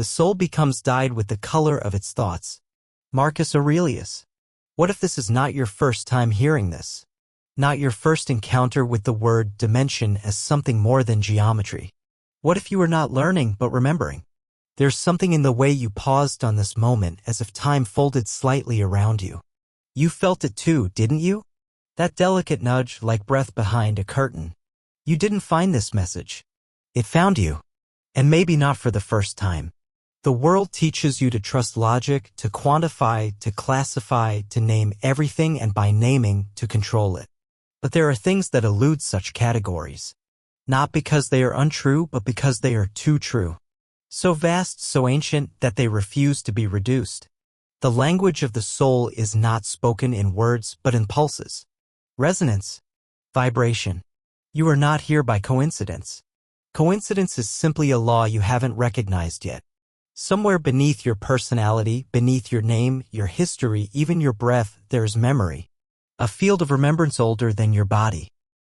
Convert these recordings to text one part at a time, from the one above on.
The soul becomes dyed with the color of its thoughts. Marcus Aurelius. What if this is not your first time hearing this? Not your first encounter with the word dimension as something more than geometry? What if you are not learning but remembering? There's something in the way you paused on this moment, as if time folded slightly around you. You felt it too, didn't you? That delicate nudge, like breath behind a curtain. You didn't find this message. It found you. And maybe not for the first time. The world teaches you to trust logic, to quantify, to classify, to name everything, and by naming, to control it. But there are things that elude such categories. Not because they are untrue, but because they are too true. So vast, so ancient, that they refuse to be reduced. The language of the soul is not spoken in words, but in pulses. Resonance. Vibration. You are not here by coincidence. Coincidence is simply a law you haven't recognized yet. Somewhere beneath your personality, beneath your name, your history, even your breath, there is memory. A field of remembrance older than your body.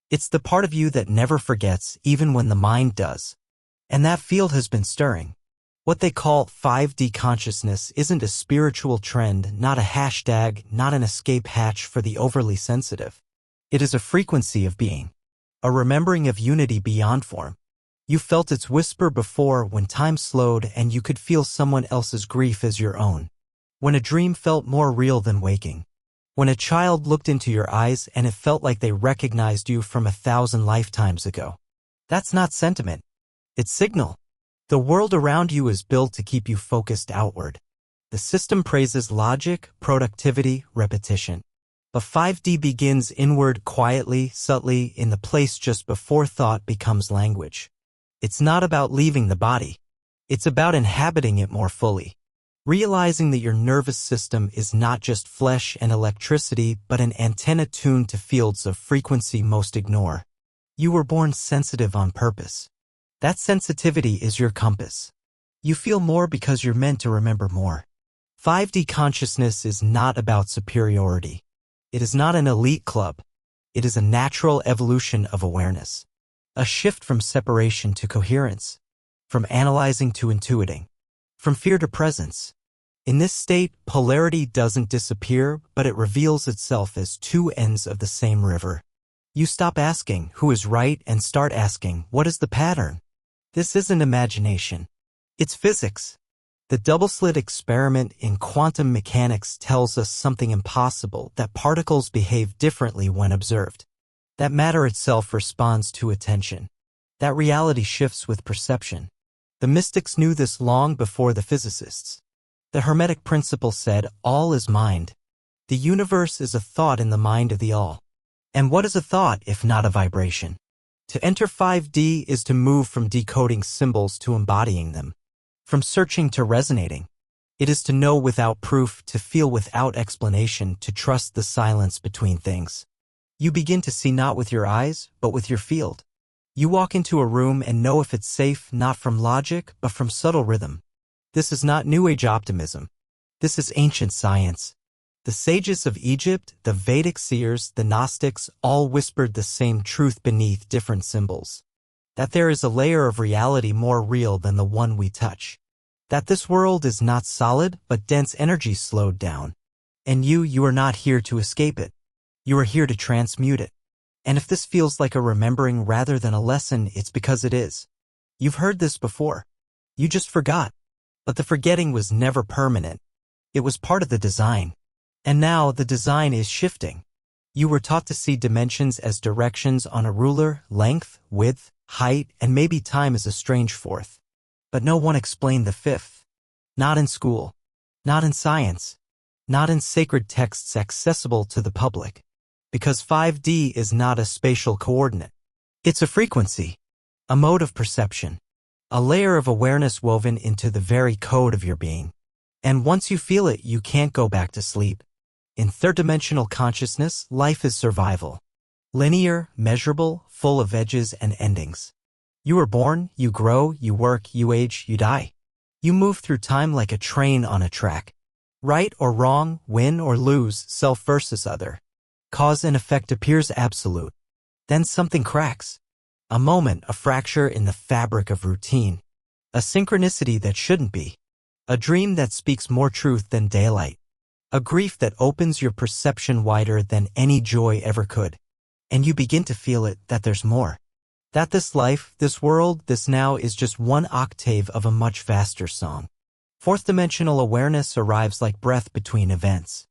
It's the part of you that never forgets, even when the mind does. And that field has been stirring. What they call 5D consciousness isn't a spiritual trend, not a hashtag, not an escape hatch for the overly sensitive. It is a frequency of being. A remembering of unity beyond form. You felt its whisper before, when time slowed and you could feel someone else's grief as your own. When a dream felt more real than waking. When a child looked into your eyes and it felt like they recognized you from 1,000 lifetimes ago. That's not sentiment. It's signal. The world around you is built to keep you focused outward. The system praises logic, productivity, repetition. But 5D begins inward, quietly, subtly, in the place just before thought becomes language. It's not about leaving the body. It's about inhabiting it more fully. Realizing that your nervous system is not just flesh and electricity, but an antenna tuned to fields of frequency most ignore. You were born sensitive on purpose. That sensitivity is your compass. You feel more because you're meant to remember more. 5D consciousness is not about superiority. It is not an elite club. It is a natural evolution of awareness. A shift from separation to coherence. From analyzing to intuiting. From fear to presence. In this state, polarity doesn't disappear, but it reveals itself as two ends of the same river. You stop asking who is right and start asking what is the pattern. This isn't imagination. It's physics. The double-slit experiment in quantum mechanics tells us something impossible, that particles behave differently when observed. That matter itself responds to attention. That reality shifts with perception. The mystics knew this long before the physicists. The Hermetic principle said, all is mind. The universe is a thought in the mind of the all. And what is a thought if not a vibration? To enter 5D is to move from decoding symbols to embodying them. From searching to resonating. It is to know without proof, to feel without explanation, to trust the silence between things. You begin to see not with your eyes, but with your field. You walk into a room and know if it's safe, not from logic, but from subtle rhythm. This is not New Age optimism. This is ancient science. The sages of Egypt, the Vedic seers, the Gnostics, all whispered the same truth beneath different symbols. That there is a layer of reality more real than the one we touch. That this world is not solid, but dense energy slowed down. And you are not here to escape it. You are here to transmute it. And if this feels like a remembering rather than a lesson, it's because it is. You've heard this before. You just forgot. But the forgetting was never permanent. It was part of the design. And now the design is shifting. You were taught to see dimensions as directions on a ruler, length, width, height, and maybe time as a strange fourth. But no one explained the fifth. Not in school. Not in science. Not in sacred texts accessible to the public. Because 5D is not a spatial coordinate. It's a frequency. A mode of perception. A layer of awareness woven into the very code of your being. And once you feel it, you can't go back to sleep. In third-dimensional consciousness, life is survival. Linear, measurable, full of edges and endings. You are born, you grow, you work, you age, you die. You move through time like a train on a track. Right or wrong, win or lose, self versus other. Cause and effect appears absolute. Then something cracks. A moment, a fracture in the fabric of routine. A synchronicity that shouldn't be. A dream that speaks more truth than daylight. A grief that opens your perception wider than any joy ever could. And you begin to feel it, that there's more. That this life, this world, this now is just one octave of a much vaster song. Fourth-dimensional awareness arrives like breath between events.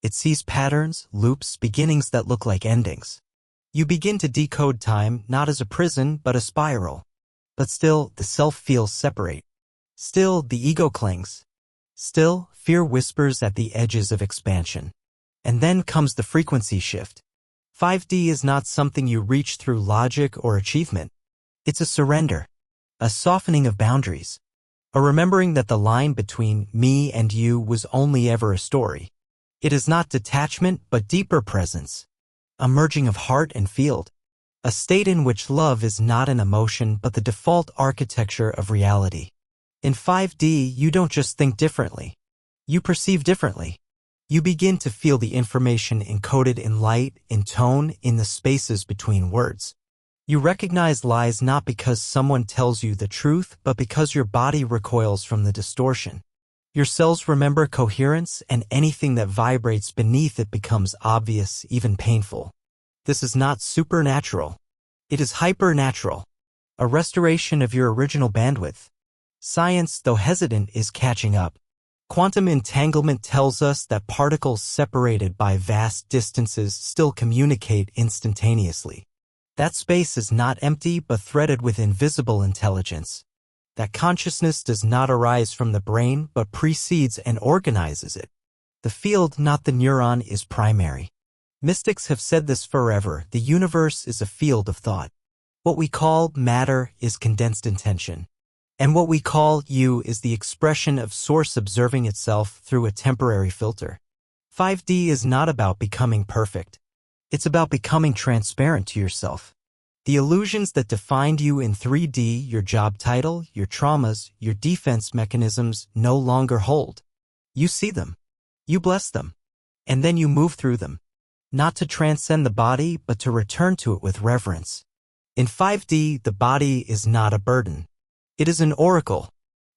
It sees patterns, loops, beginnings that look like endings. You begin to decode time not as a prison but a spiral. But still, the self feels separate. Still, the ego clings. Still, fear whispers at the edges of expansion. And then comes the frequency shift. 5D is not something you reach through logic or achievement. It's a surrender, a softening of boundaries, a remembering that the line between me and you was only ever a story. It is not detachment but deeper presence, a merging of heart and field, a state in which love is not an emotion but the default architecture of reality. In 5D, you don't just think differently. You perceive differently. You begin to feel the information encoded in light, in tone, in the spaces between words. You recognize lies not because someone tells you the truth, but because your body recoils from the distortion. Your cells remember coherence, and anything that vibrates beneath it becomes obvious, even painful. This is not supernatural. It is hypernatural. A restoration of your original bandwidth. Science, though hesitant, is catching up. Quantum entanglement tells us that particles separated by vast distances still communicate instantaneously. That space is not empty but threaded with invisible intelligence. That consciousness does not arise from the brain but precedes and organizes it. The field, not the neuron, is primary. Mystics have said this forever. The universe is a field of thought. What we call matter is condensed intention. And what we call you is the expression of source observing itself through a temporary filter. 5D is not about becoming perfect. It's about becoming transparent to yourself. The illusions that defined you in 3D, your job title, your traumas, your defense mechanisms, no longer hold. You see them. You bless them. And then you move through them. Not to transcend the body, but to return to it with reverence. In 5D, the body is not a burden. It is an oracle.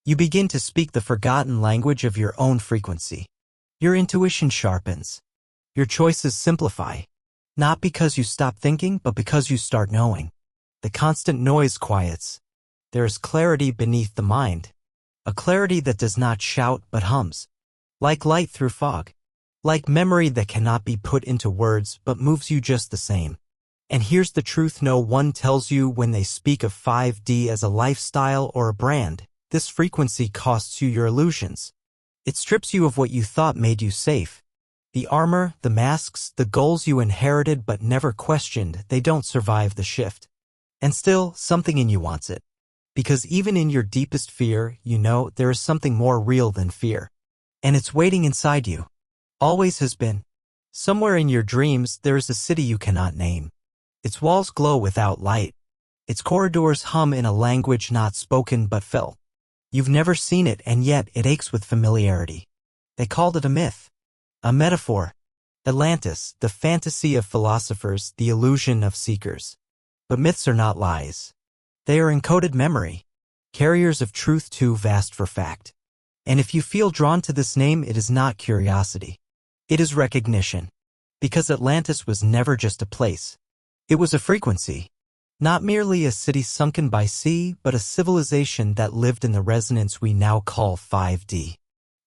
You begin to speak the forgotten language of your own frequency. Your intuition sharpens. Your choices simplify. Not because you stop thinking, but because you start knowing. The constant noise quiets. There is clarity beneath the mind. A clarity that does not shout but hums. Like light through fog. Like memory that cannot be put into words but moves you just the same. And here's the truth no one tells you when they speak of 5D as a lifestyle or a brand. This frequency costs you your illusions. It strips you of what you thought made you safe. The armor, the masks, the goals you inherited but never questioned, they don't survive the shift. And still, something in you wants it. Because even in your deepest fear, you know there is something more real than fear. And it's waiting inside you. Always has been. Somewhere in your dreams, there is a city you cannot name. Its walls glow without light. Its corridors hum in a language not spoken but felt. You've never seen it, and yet it aches with familiarity. They called it a myth. A metaphor. Atlantis, the fantasy of philosophers, the illusion of seekers. But myths are not lies. They are encoded memory. Carriers of truth too vast for fact. And if you feel drawn to this name, it is not curiosity. It is recognition. Because Atlantis was never just a place. It was a frequency. Not merely a city sunken by sea, but a civilization that lived in the resonance we now call 5D.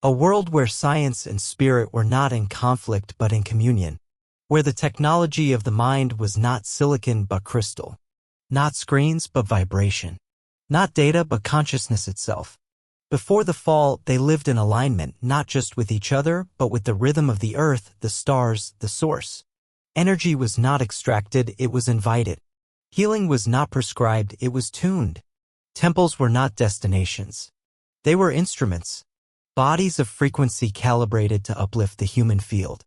A world where science and spirit were not in conflict but in communion. Where the technology of the mind was not silicon but crystal. Not screens but vibration. Not data but consciousness itself. Before the fall, they lived in alignment not just with each other, but with the rhythm of the earth, the stars, the source. Energy was not extracted, it was invited. Healing was not prescribed, it was tuned. Temples were not destinations. They were instruments. Bodies of frequency calibrated to uplift the human field.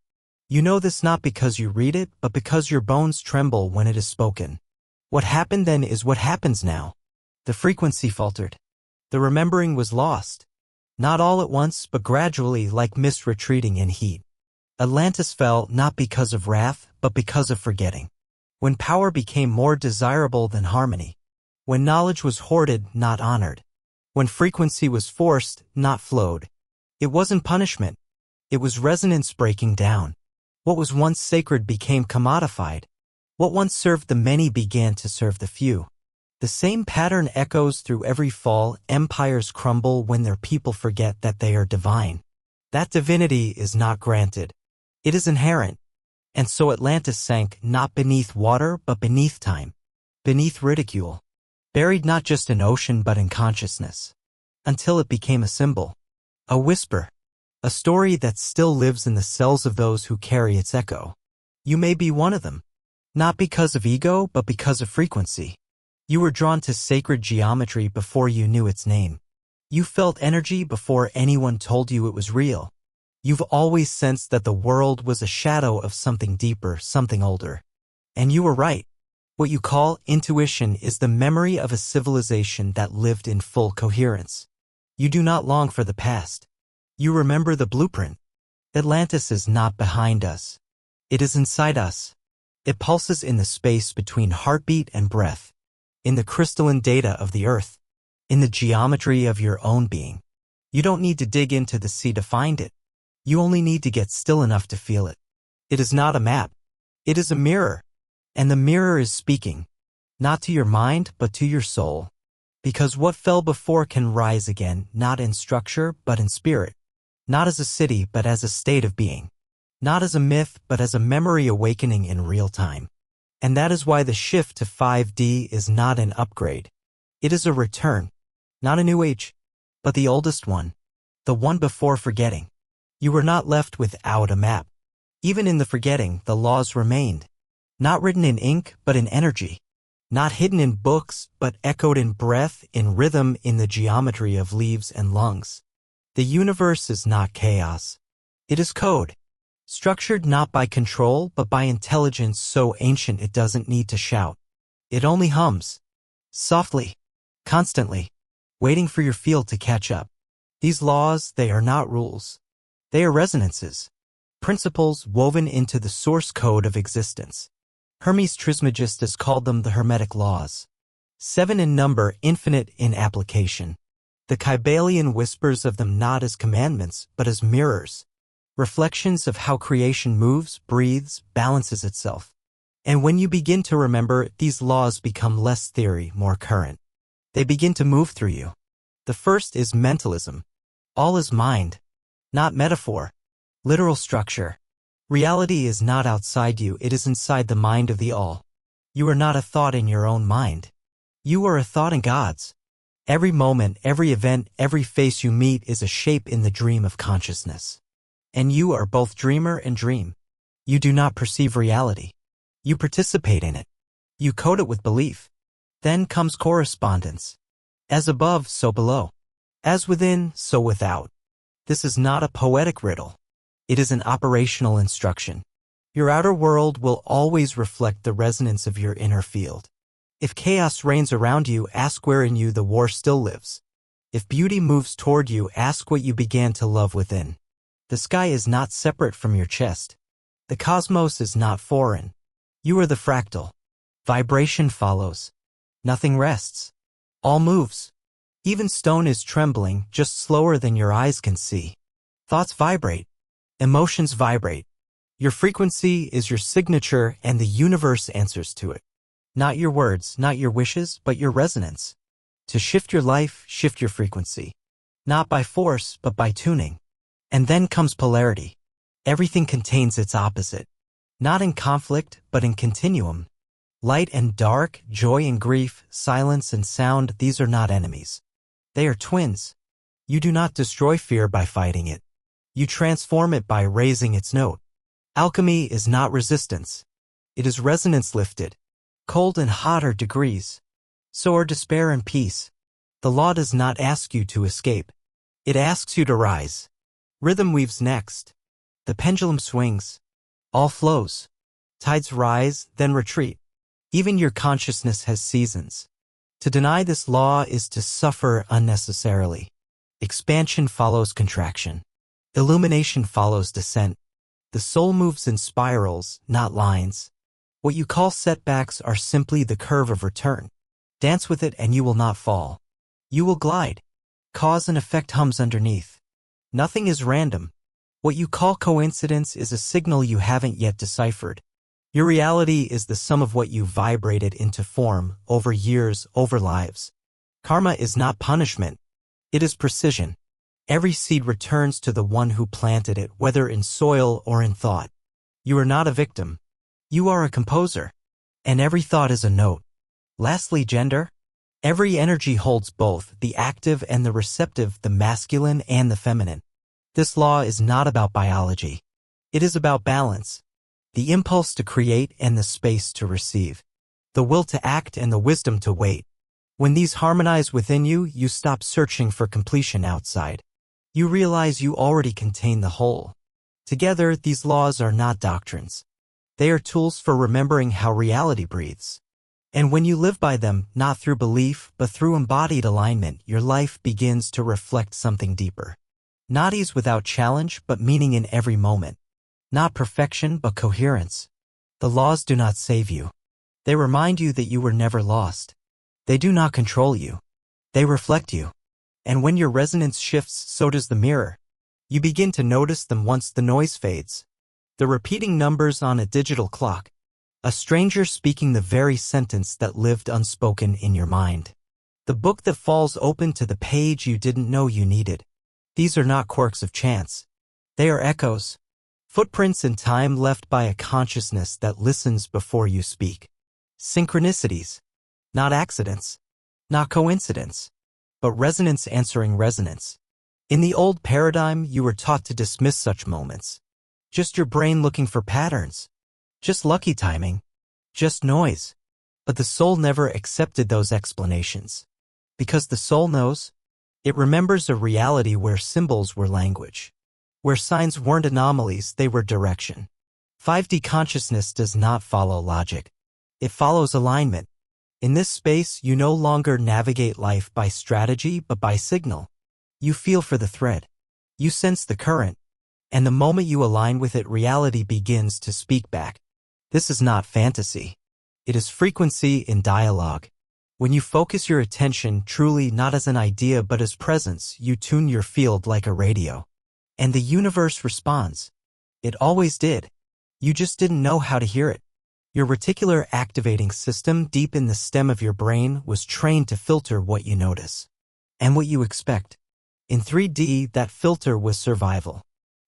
You know this not because you read it, but because your bones tremble when it is spoken. What happened then is what happens now. The frequency faltered. The remembering was lost. Not all at once, but gradually, like mist retreating in heat. Atlantis fell not because of wrath, but because of forgetting. When power became more desirable than harmony. When knowledge was hoarded, not honored. When frequency was forced, not flowed. It wasn't punishment. It was resonance breaking down. What was once sacred became commodified. What once served the many began to serve the few. The same pattern echoes through every fall. Empires crumble when their people forget that they are divine. That divinity is not granted. It is inherent. And so Atlantis sank not beneath water but beneath time, beneath ridicule, buried not just in ocean but in consciousness, until it became a symbol, a whisper, a story that still lives in the cells of those who carry its echo. You may be one of them, not because of ego but because of frequency. You were drawn to sacred geometry before you knew its name. You felt energy before anyone told you it was real. You've always sensed that the world was a shadow of something deeper, something older. And you were right. What you call intuition is the memory of a civilization that lived in full coherence. You do not long for the past. You remember the blueprint. Atlantis is not behind us. It is inside us. It pulses in the space between heartbeat and breath, in the crystalline data of the earth, in the geometry of your own being. You don't need to dig into the sea to find it. You only need to get still enough to feel it. It is not a map. It is a mirror. And the mirror is speaking, not to your mind, but to your soul. Because what fell before can rise again, not in structure, but in spirit. Not as a city, but as a state of being. Not as a myth, but as a memory awakening in real time. And that is why the shift to 5D is not an upgrade. It is a return. Not a new age, but the oldest one. The one before forgetting. You were not left without a map. Even in the forgetting, the laws remained. Not written in ink, but in energy. Not hidden in books, but echoed in breath, in rhythm, in the geometry of leaves and lungs. The universe is not chaos. It is code. Structured not by control, but by intelligence so ancient it doesn't need to shout. It only hums. Softly. Constantly. Waiting for your field to catch up. These laws, they are not rules. They are resonances. Principles woven into the source code of existence. Hermes Trismegistus called them the Hermetic laws. 7 in number, infinite in application. The Kybalion whispers of them not as commandments, but as mirrors. Reflections of how creation moves, breathes, balances itself. And when you begin to remember, these laws become less theory, more current. They begin to move through you. The first is mentalism. All is mind. Not metaphor. Literal structure. Reality is not outside you, it is inside the mind of the all. You are not a thought in your own mind. You are a thought in God's. Every moment, every event, every face you meet is a shape in the dream of consciousness. And you are both dreamer and dream. You do not perceive reality. You participate in it. You code it with belief. Then comes correspondence. As above, so below. As within, so without. This is not a poetic riddle. It is an operational instruction. Your outer world will always reflect the resonance of your inner field. If chaos reigns around you, ask where in you the war still lives. If beauty moves toward you, ask what you began to love within. The sky is not separate from your chest. The cosmos is not foreign. You are the fractal. Vibration follows. Nothing rests. All moves. Even stone is trembling, just slower than your eyes can see. Thoughts vibrate. Emotions vibrate. Your frequency is your signature and the universe answers to it. Not your words, not your wishes, but your resonance. To shift your life, shift your frequency. Not by force, but by tuning. And then comes polarity. Everything contains its opposite. Not in conflict, but in continuum. Light and dark, joy and grief, silence and sound, these are not enemies. They are twins. You do not destroy fear by fighting it. You transform it by raising its note. Alchemy is not resistance. It is resonance lifted. Cold and hot are degrees. So are despair and peace. The law does not ask you to escape. It asks you to rise. Rhythm weaves next. The pendulum swings. All flows. Tides rise, then retreat. Even your consciousness has seasons. To deny this law is to suffer unnecessarily. Expansion follows contraction. Illumination follows descent. The soul moves in spirals, not lines. What you call setbacks are simply the curve of return. Dance with it and you will not fall. You will glide. Cause and effect hums underneath. Nothing is random. What you call coincidence is a signal you haven't yet deciphered. Your reality is the sum of what you vibrated into form over years, over lives. Karma is not punishment. It is precision. Every seed returns to the one who planted it, whether in soil or in thought. You are not a victim. You are a composer. And every thought is a note. Lastly, gender. Every energy holds both, the active and the receptive, the masculine and the feminine. This law is not about biology. It is about balance. The impulse to create and the space to receive. The will to act and the wisdom to wait. When these harmonize within you, you stop searching for completion outside. You realize you already contain the whole. Together, these laws are not doctrines. They are tools for remembering how reality breathes. And when you live by them, not through belief, but through embodied alignment, your life begins to reflect something deeper. Not ease without challenge, but meaning in every moment. Not perfection, but coherence. The laws do not save you. They remind you that you were never lost. They do not control you. They reflect you. And when your resonance shifts, so does the mirror. You begin to notice them once the noise fades. The repeating numbers on a digital clock. A stranger speaking the very sentence that lived unspoken in your mind. The book that falls open to the page you didn't know you needed. These are not quirks of chance. They are echoes. Footprints in time left by a consciousness that listens before you speak. Synchronicities. Not accidents. Not coincidence. But resonance answering resonance. In the old paradigm, you were taught to dismiss such moments. Just your brain looking for patterns. Just lucky timing. Just noise. But the soul never accepted those explanations. Because the soul knows. It remembers a reality where symbols were language. Where signs weren't anomalies, they were direction. 5D consciousness does not follow logic. It follows alignment. In this space, you no longer navigate life by strategy, but by signal. You feel for the thread. You sense the current. And the moment you align with it, reality begins to speak back. This is not fantasy. It is frequency in dialogue. When you focus your attention truly not as an idea but as presence, you tune your field like a radio. And the universe responds. It always did. You just didn't know how to hear it. Your reticular activating system deep in the stem of your brain was trained to filter what you notice. And what you expect. In 3D, that filter was survival.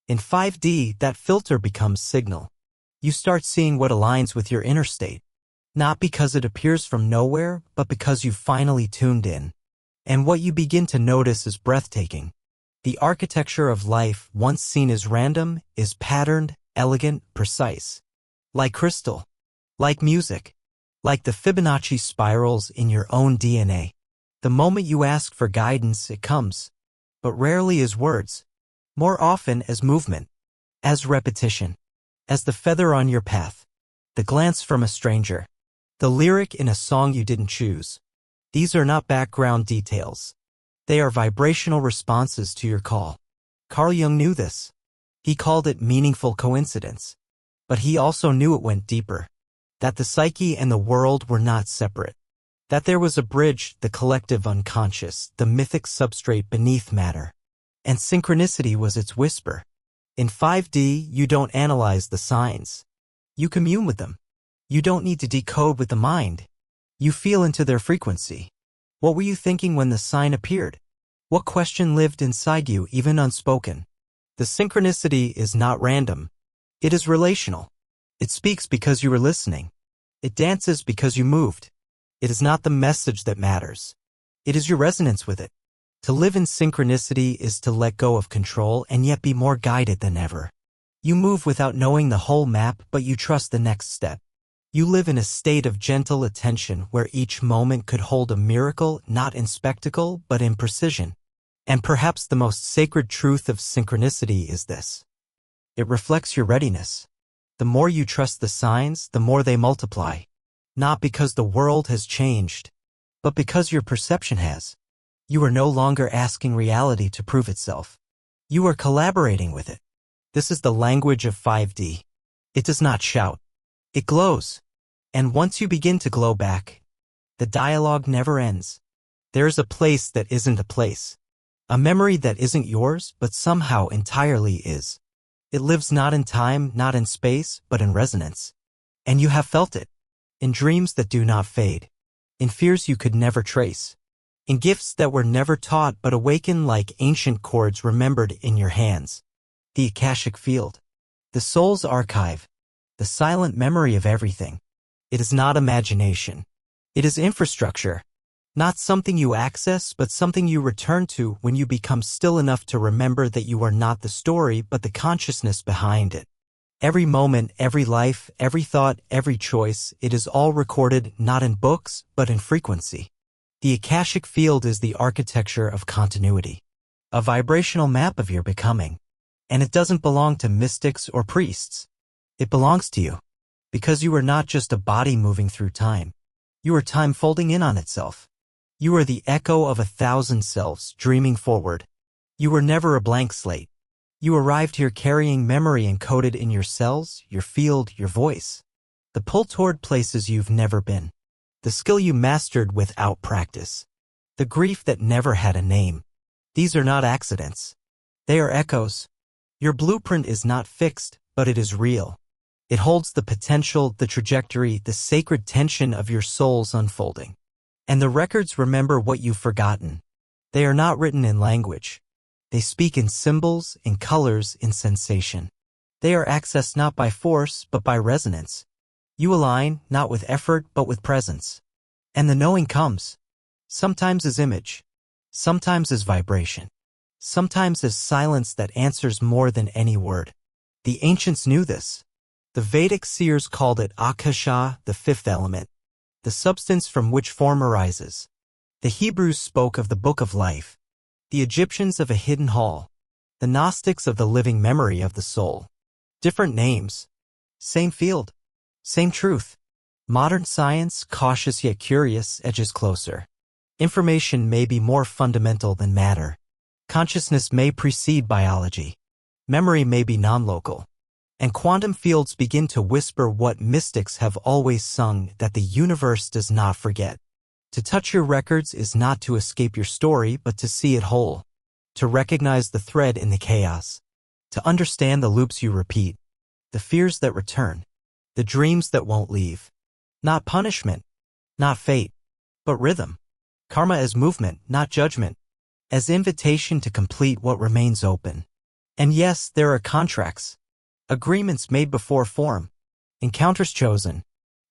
In 5D, that filter becomes signal. You start seeing what aligns with your inner state. Not because it appears from nowhere, but because you finally tuned in. And what you begin to notice is breathtaking. The architecture of life, once seen as random, is patterned, elegant, precise. Like crystal. Like music. Like the Fibonacci spirals in your own DNA. The moment you ask for guidance, it comes. But rarely as words. More often as movement. As repetition. As the feather on your path. The glance from a stranger. The lyric in a song you didn't choose. These are not background details. They are vibrational responses to your call. Carl Jung knew this. He called it meaningful coincidence. But he also knew it went deeper. That the psyche and the world were not separate. That there was a bridge, the collective unconscious, the mythic substrate beneath matter. And synchronicity was its whisper. In 5D, you don't analyze the signs. You commune with them. You don't need to decode with the mind. You feel into their frequency. What were you thinking when the sign appeared? What question lived inside you, even unspoken? The synchronicity is not random. It is relational. It speaks because you were listening. It dances because you moved. It is not the message that matters. It is your resonance with it. To live in synchronicity is to let go of control and yet be more guided than ever. You move without knowing the whole map, but you trust the next step. You live in a state of gentle attention where each moment could hold a miracle, not in spectacle, but in precision. And perhaps the most sacred truth of synchronicity is this. It reflects your readiness. The more you trust the signs, the more they multiply. Not because the world has changed, but because your perception has. You are no longer asking reality to prove itself. You are collaborating with it. This is the language of 5D. It does not shout. It glows. And once you begin to glow back, the dialogue never ends. There is a place that isn't a place. A memory that isn't yours, but somehow entirely is. It lives not in time, not in space, but in resonance. And you have felt it. In dreams that do not fade. In fears you could never trace. In gifts that were never taught but awaken like ancient chords remembered in your hands. The Akashic Field. The soul's archive. The silent memory of everything. It is not imagination. It is infrastructure. Not something you access, but something you return to when you become still enough to remember that you are not the story but the consciousness behind it. Every moment, every life, every thought, every choice, it is all recorded not in books, but in frequency. The Akashic Field is the architecture of continuity. A vibrational map of your becoming. And it doesn't belong to mystics or priests. It belongs to you. Because you are not just a body moving through time. You are time folding in on itself. You are the echo of 1,000 selves dreaming forward. You were never a blank slate. You arrived here carrying memory encoded in your cells, your field, your voice. The pull toward places you've never been. The skill you mastered without practice. The grief that never had a name. These are not accidents. They are echoes. Your blueprint is not fixed, but it is real. It holds the potential, the trajectory, the sacred tension of your soul's unfolding. And the records remember what you've forgotten. They are not written in language. They speak in symbols, in colors, in sensation. They are accessed not by force, but by resonance. You align, not with effort, but with presence. And the knowing comes. Sometimes as image. Sometimes as vibration. Sometimes as silence that answers more than any word. The ancients knew this. The Vedic seers called it Akasha, the fifth element. The substance from which form arises. The Hebrews spoke of the book of life. The Egyptians of a hidden hall. The Gnostics of the living memory of the soul. Different names. Same field. Same truth. Modern science, cautious yet curious, edges closer. Information may be more fundamental than matter. Consciousness may precede biology. Memory may be non-local. And quantum fields begin to whisper what mystics have always sung, that the universe does not forget. To touch your records is not to escape your story, but to see it whole. To recognize the thread in the chaos. To understand the loops you repeat. The fears that return. The dreams that won't leave. Not punishment. Not fate. But rhythm. Karma as movement, not judgment. As invitation to complete what remains open. And yes, there are contracts. Agreements made before form. Encounters chosen.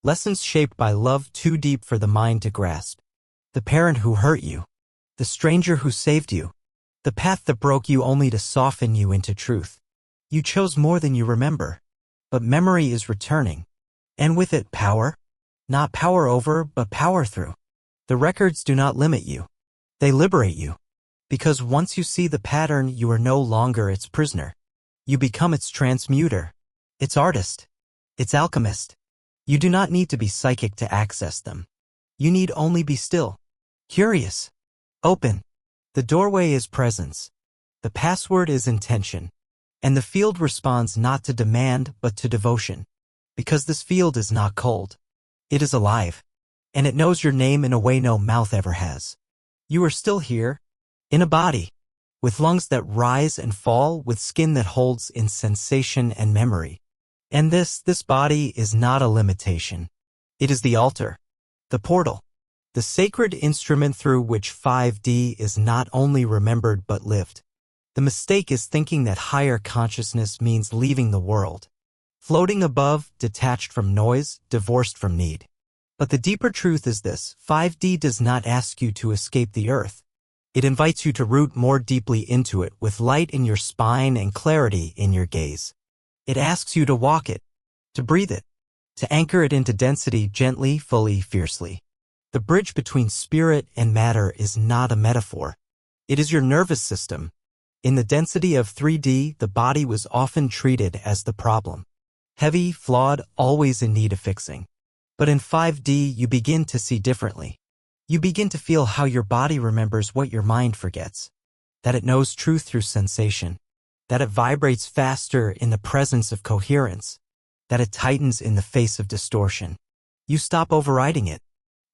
Lessons shaped by love too deep for the mind to grasp. The parent who hurt you. The stranger who saved you. The path that broke you only to soften you into truth. You chose more than you remember. But memory is returning. And with it, power. Not power over, but power through. The records do not limit you. They liberate you. Because once you see the pattern, you are no longer its prisoner. You become its transmuter. Its artist. Its alchemist. You do not need to be psychic to access them. You need only be still. Curious. Open. The doorway is presence. The password is intention. And the field responds not to demand, but to devotion. Because this field is not cold. It is alive. And it knows your name in a way no mouth ever has. You are still here. In a body. With lungs that rise and fall, with skin that holds in sensation and memory. And this body is not a limitation. It is the altar. The portal. The sacred instrument through which 5D is not only remembered but lived. The mistake is thinking that higher consciousness means leaving the world. Floating above, detached from noise, divorced from need. But the deeper truth is this: 5D does not ask you to escape the earth. It invites you to root more deeply into it with light in your spine and clarity in your gaze. It asks you to walk it, to breathe it, to anchor it into density gently, fully, fiercely. The bridge between spirit and matter is not a metaphor. It is your nervous system. In the density of 3D, the body was often treated as the problem. Heavy, flawed, always in need of fixing. But in 5D, you begin to see differently. You begin to feel how your body remembers what your mind forgets. That it knows truth through sensation. That it vibrates faster in the presence of coherence. That it tightens in the face of distortion. You stop overriding it.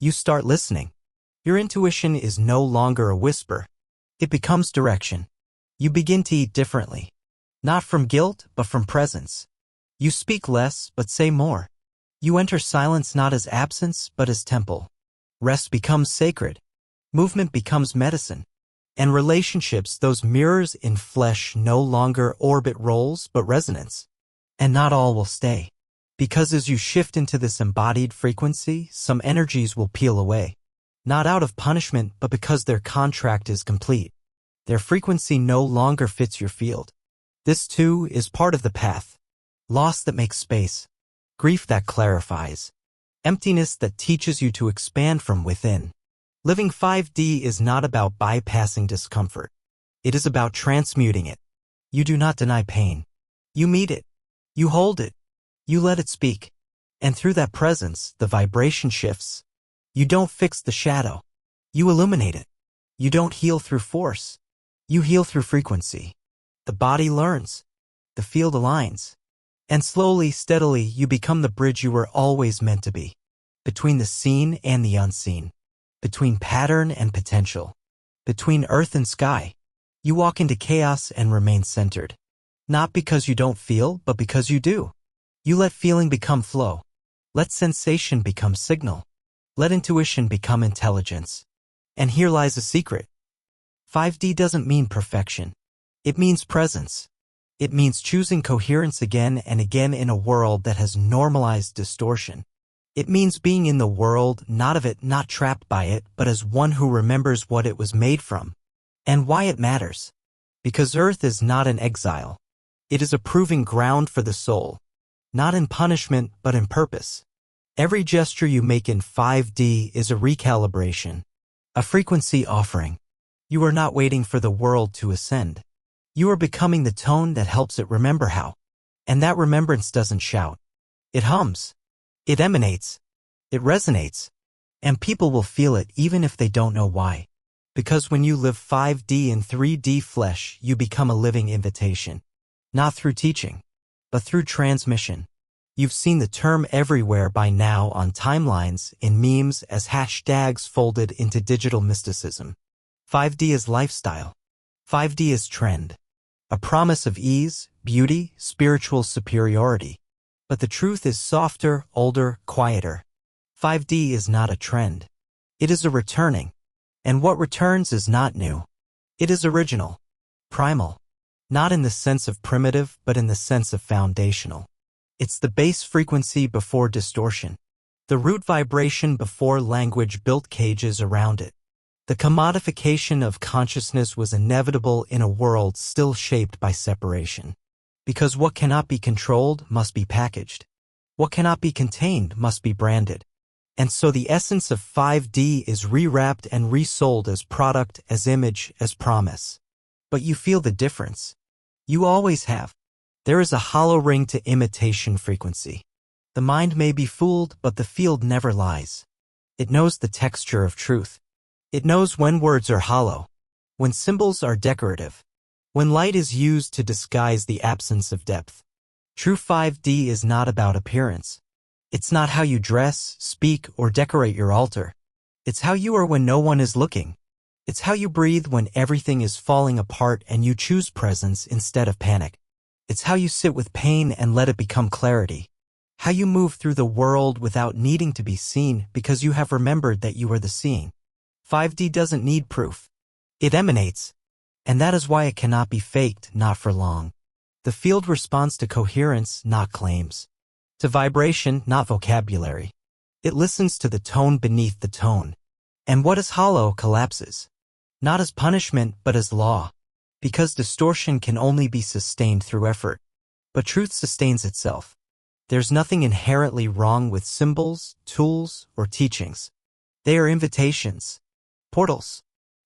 You start listening. Your intuition is no longer a whisper. It becomes direction. You begin to eat differently. Not from guilt, but from presence. You speak less, but say more. You enter silence not as absence, but as temple. Rest becomes sacred. Movement becomes medicine. And relationships, those mirrors in flesh, no longer orbit roles, but resonance. And not all will stay. Because as you shift into this embodied frequency, some energies will peel away. Not out of punishment, but because their contract is complete. Their frequency no longer fits your field. This too is part of the path. Loss that makes space. Grief that clarifies. Emptiness that teaches you to expand from within. Living 5D is not about bypassing discomfort. It is about transmuting it. You do not deny pain. You meet it. You hold it. You let it speak. And through that presence, the vibration shifts. You don't fix the shadow. You illuminate it. You don't heal through force. You heal through frequency. The body learns. The field aligns. And slowly, steadily, you become the bridge you were always meant to be. Between the seen and the unseen. Between pattern and potential. Between earth and sky. You walk into chaos and remain centered. Not because you don't feel, but because you do. You let feeling become flow. Let sensation become signal. Let intuition become intelligence. And here lies a secret. 5D doesn't mean perfection. It means presence. It means choosing coherence again and again in a world that has normalized distortion. It means being in the world, not of it, not trapped by it, but as one who remembers what it was made from. And why it matters. Because Earth is not an exile. It is a proving ground for the soul. Not in punishment, but in purpose. Every gesture you make in 5D is a recalibration. A frequency offering. You are not waiting for the world to ascend. You are becoming the tone that helps it remember how. And that remembrance doesn't shout. It hums. It emanates. It resonates. And people will feel it even if they don't know why. Because when you live 5D in 3D flesh, you become a living invitation. Not through teaching, but through transmission. You've seen the term everywhere by now on timelines, in memes, as hashtags folded into digital mysticism. 5D is lifestyle. 5D is trend. A promise of ease, beauty, spiritual superiority. But the truth is softer, older, quieter. 5D is not a trend. It is a returning. And what returns is not new. It is original. Primal. Not in the sense of primitive, but in the sense of foundational. It's the base frequency before distortion. The root vibration before language built cages around it. The commodification of consciousness was inevitable in a world still shaped by separation. Because what cannot be controlled must be packaged. What cannot be contained must be branded. And so the essence of 5D is rewrapped and resold as product, as image, as promise. But you feel the difference. You always have. There is a hollow ring to imitation frequency. The mind may be fooled, but the field never lies. It knows the texture of truth. It knows when words are hollow, when symbols are decorative, when light is used to disguise the absence of depth. True 5D is not about appearance. It's not how you dress, speak, or decorate your altar. It's how you are when no one is looking. It's how you breathe when everything is falling apart and you choose presence instead of panic. It's how you sit with pain and let it become clarity. How you move through the world without needing to be seen because you have remembered that you are the seeing. 5D doesn't need proof. It emanates. And that is why it cannot be faked, not for long. The field responds to coherence, not claims. To vibration, not vocabulary. It listens to the tone beneath the tone. And what is hollow collapses. Not as punishment, but as law. Because distortion can only be sustained through effort. But truth sustains itself. There's nothing inherently wrong with symbols, tools, or teachings. They are invitations. Portals.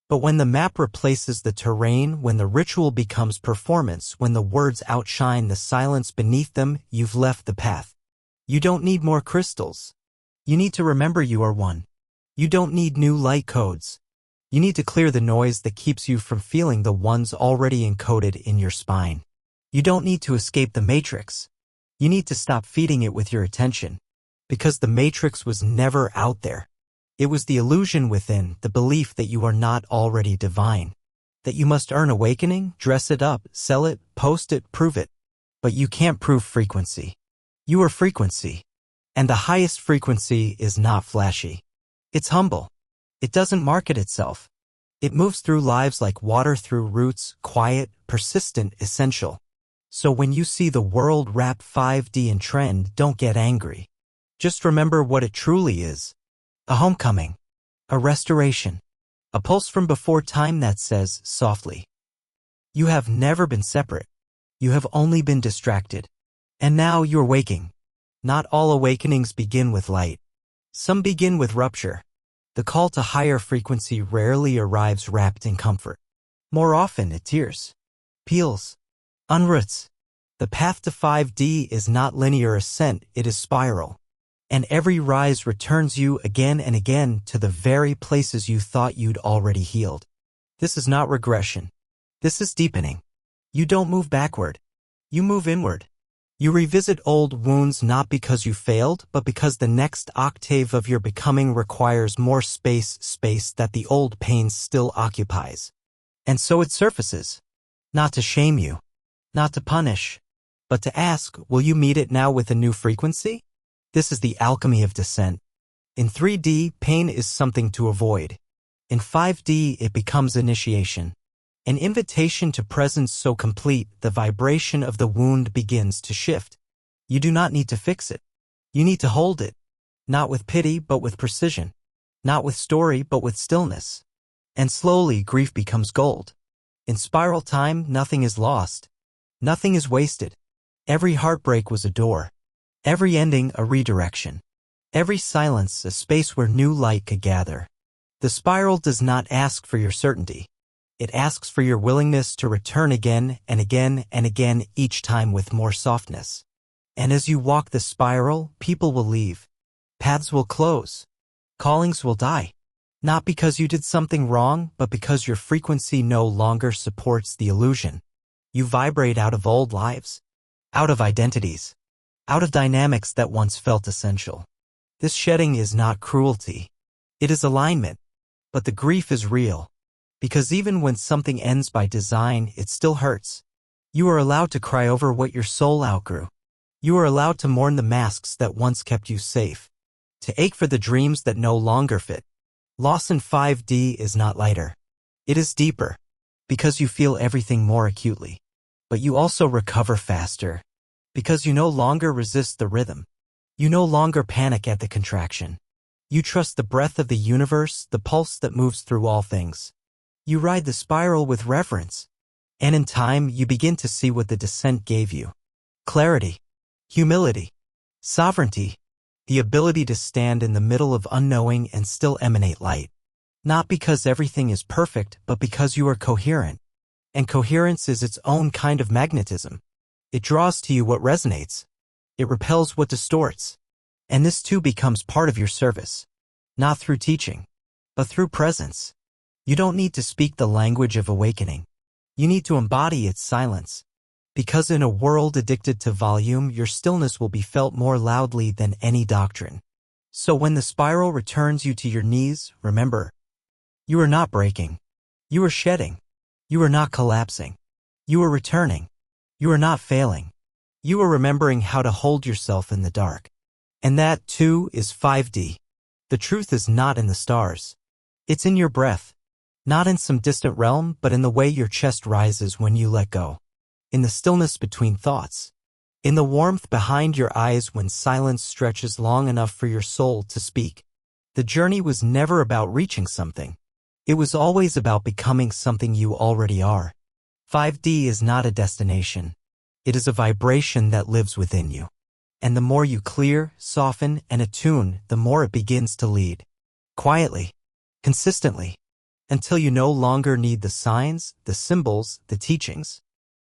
But when the map replaces the terrain, when the ritual becomes performance, when the words outshine the silence beneath them, you've left the path. You don't need more crystals. You need to remember you are one. You don't need new light codes. You need to clear the noise that keeps you from feeling the ones already encoded in your spine. You don't need to escape the matrix. You need to stop feeding it with your attention. Because the matrix was never out there. It was the illusion within, the belief that you are not already divine. that you must earn awakening, dress it up, sell it, post it, prove it. But you can't prove frequency. You are frequency. And the highest frequency is not flashy. It's humble. It doesn't market itself. It moves through lives like water through roots, quiet, persistent, essential. So when you see the world wrap 5D in trend, don't get angry. Just remember what it truly is. A homecoming. A restoration. A pulse from before time that says, softly, you have never been separate. You have only been distracted. And now you're waking. Not all awakenings begin with light. Some begin with rupture. The call to higher frequency rarely arrives wrapped in comfort. More often it tears, peels, unroots. The path to 5D is not linear ascent, it is spiral. And every rise returns you again and again to the very places you thought you'd already healed. This is not regression. This is deepening. You don't move backward. You move inward. You revisit old wounds not because you failed, but because the next octave of your becoming requires more space that the old pain still occupies. And so it surfaces. Not to shame you. Not to punish. But to ask, will you meet it now with a new frequency? This is the alchemy of descent. In 3D, pain is something to avoid. In 5D, it becomes initiation. An invitation to presence so complete, the vibration of the wound begins to shift. You do not need to fix it. You need to hold it. Not with pity, but with precision. Not with story, but with stillness. And slowly, grief becomes gold. In spiral time, nothing is lost. Nothing is wasted. Every heartbreak was a door. Every ending, a redirection. Every silence, a space where new light could gather. The spiral does not ask for your certainty. It asks for your willingness to return again and again and again, each time with more softness. And as you walk the spiral, people will leave. Paths will close. Callings will die. Not because you did something wrong, but because your frequency no longer supports the illusion. You vibrate out of old lives. Out of identities. Out of dynamics that once felt essential. This shedding is not cruelty. It is alignment. But the grief is real. Because even when something ends by design, it still hurts. You are allowed to cry over what your soul outgrew. You are allowed to mourn the masks that once kept you safe. To ache for the dreams that no longer fit. Loss in 5D is not lighter. It is deeper. Because you feel everything more acutely. But you also recover faster. Because you no longer resist the rhythm. You no longer panic at the contraction. You trust the breath of the universe, the pulse that moves through all things. You ride the spiral with reverence. And in time, you begin to see what the descent gave you. Clarity. Humility. Sovereignty. The ability to stand in the middle of unknowing and still emanate light. Not because everything is perfect, but because you are coherent. And coherence is its own kind of magnetism. It draws to you what resonates. It repels what distorts. And this too becomes part of your service. Not through teaching, but through presence. You don't need to speak the language of awakening. You need to embody its silence. Because in a world addicted to volume, your stillness will be felt more loudly than any doctrine. So when the spiral returns you to your knees, remember, you are not breaking. You are shedding. You are not collapsing. You are returning. You are not failing. You are remembering how to hold yourself in the dark. And that, too, is 5D. The truth is not in the stars. It's in your breath. Not in some distant realm, but in the way your chest rises when you let go. In the stillness between thoughts. In the warmth behind your eyes when silence stretches long enough for your soul to speak. The journey was never about reaching something. It was always about becoming something you already are. 5D is not a destination. It is a vibration that lives within you. And the more you clear, soften, and attune, the more it begins to lead. Quietly. Consistently. Until you no longer need the signs, the symbols, the teachings.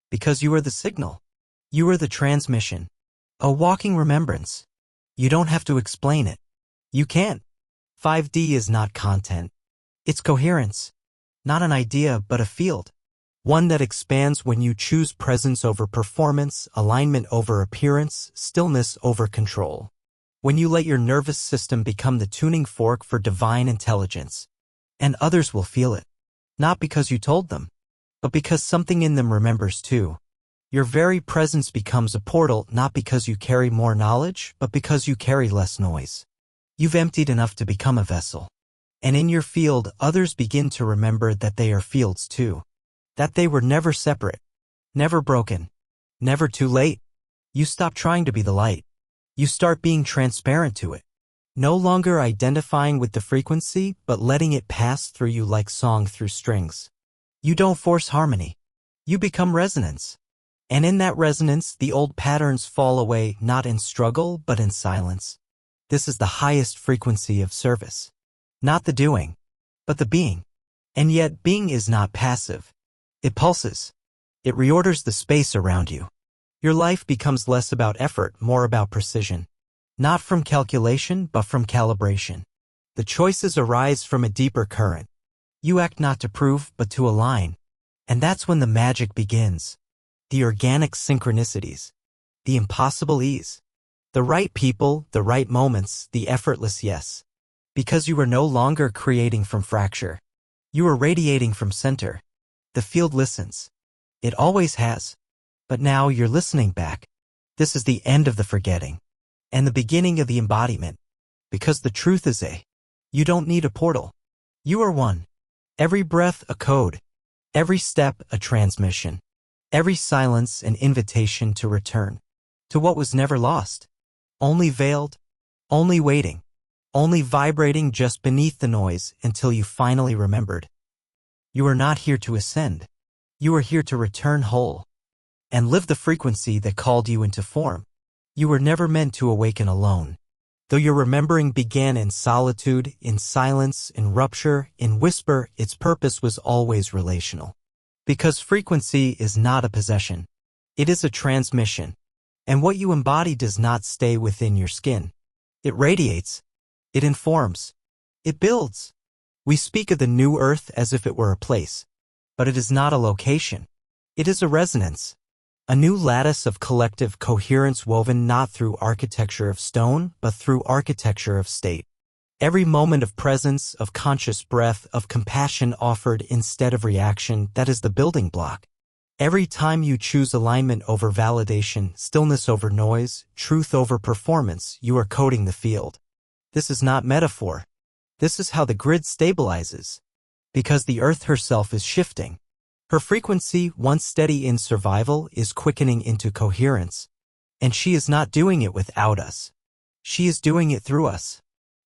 Because you are the signal. You are the transmission. A walking remembrance. You don't have to explain it. You can't. 5D is not content. It's coherence. Not an idea, but a field. One that expands when you choose presence over performance, alignment over appearance, stillness over control. When you let your nervous system become the tuning fork for divine intelligence. And others will feel it. Not because you told them, but because something in them remembers too. Your very presence becomes a portal not because you carry more knowledge, but because you carry less noise. You've emptied enough to become a vessel. And in your field, others begin to remember that they are fields too. That they were never separate, never broken, never too late. You stop trying to be the light. You start being transparent to it. No longer identifying with the frequency, but letting it pass through you like song through strings. You don't force harmony. You become resonance. And in that resonance, the old patterns fall away, not in struggle, but in silence. This is the highest frequency of service. Not the doing, but the being. And yet, being is not passive. It pulses. It reorders the space around you. Your life becomes less about effort, more about precision. Not from calculation, but from calibration. The choices arise from a deeper current. You act not to prove, but to align. And that's when the magic begins. The organic synchronicities. The impossible ease. The right people, the right moments, the effortless yes. Because you are no longer creating from fracture. You are radiating from center. The field listens. It always has. But now you're listening back. This is the end of the forgetting. And the beginning of the embodiment. Because the truth is you don't need a portal. You are one. Every breath a code. Every step a transmission. Every silence an invitation to return. To what was never lost. Only veiled. Only waiting. Only vibrating just beneath the noise until you finally remembered. You are not here to ascend. You are here to return whole. And live the frequency that called you into form. You were never meant to awaken alone. Though your remembering began in solitude, in silence, in rupture, in whisper, its purpose was always relational. Because frequency is not a possession. It is a transmission. And what you embody does not stay within your skin. It radiates. It informs. It builds. We speak of the new earth as if it were a place. But it is not a location. It is a resonance. A new lattice of collective coherence woven not through architecture of stone, but through architecture of state. Every moment of presence, of conscious breath, of compassion offered instead of reaction, that is the building block. Every time you choose alignment over validation, stillness over noise, truth over performance, you are coding the field. This is not metaphor. This is how the grid stabilizes. Because the earth herself is shifting. Her frequency, once steady in survival, is quickening into coherence. And she is not doing it without us. She is doing it through us.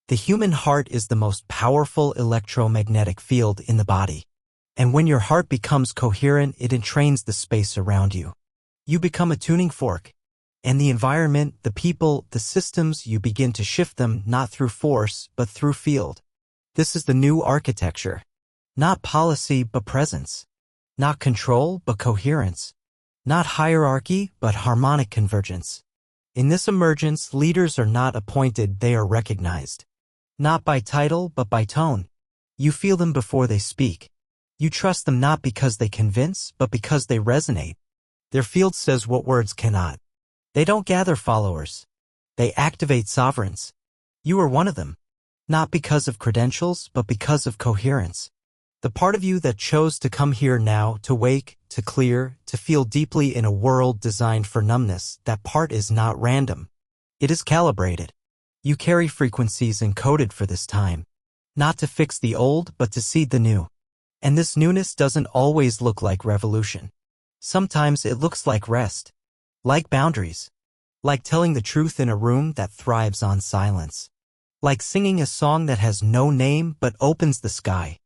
The human heart is the most powerful electromagnetic field in the body. And when your heart becomes coherent, it entrains the space around you. You become a tuning fork. And the environment, the people, the systems, you begin to shift them not through force, but through field. This is the new architecture. Not policy, but presence. Not control, but coherence. Not hierarchy, but harmonic convergence. In this emergence, leaders are not appointed, they are recognized. Not by title, but by tone. You feel them before they speak. You trust them not because they convince, but because they resonate. Their field says what words cannot. They don't gather followers. They activate sovereigns. You are one of them. Not because of credentials, but because of coherence. The part of you that chose to come here now, to wake, to clear, to feel deeply in a world designed for numbness, that part is not random. It is calibrated. You carry frequencies encoded for this time. Not to fix the old, but to seed the new. And this newness doesn't always look like revolution. Sometimes it looks like rest. Like boundaries. Like telling the truth in a room that thrives on silence. Like singing a song that has no name but opens the sky.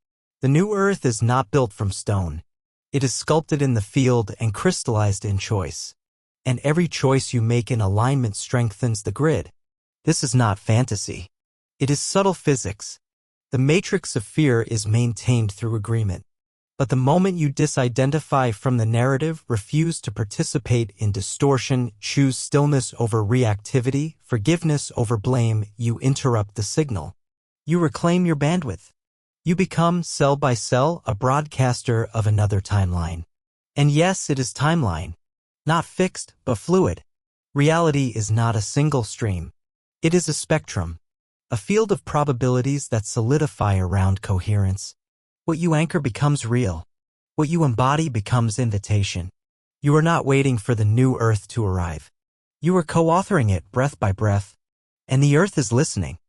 The new earth is not built from stone. It is sculpted in the field and crystallized in choice. And every choice you make in alignment strengthens the grid. This is not fantasy. It is subtle physics. The matrix of fear is maintained through agreement. But the moment you disidentify from the narrative, refuse to participate in distortion, choose stillness over reactivity, forgiveness over blame, you interrupt the signal. You reclaim your bandwidth. You become, cell by cell, a broadcaster of another timeline. And yes, it is timeline. Not fixed, but fluid. Reality is not a single stream. It is a spectrum. A field of probabilities that solidify around coherence. What you anchor becomes real. What you embody becomes invitation. You are not waiting for the new earth to arrive. You are co-authoring it breath by breath. And the earth is listening.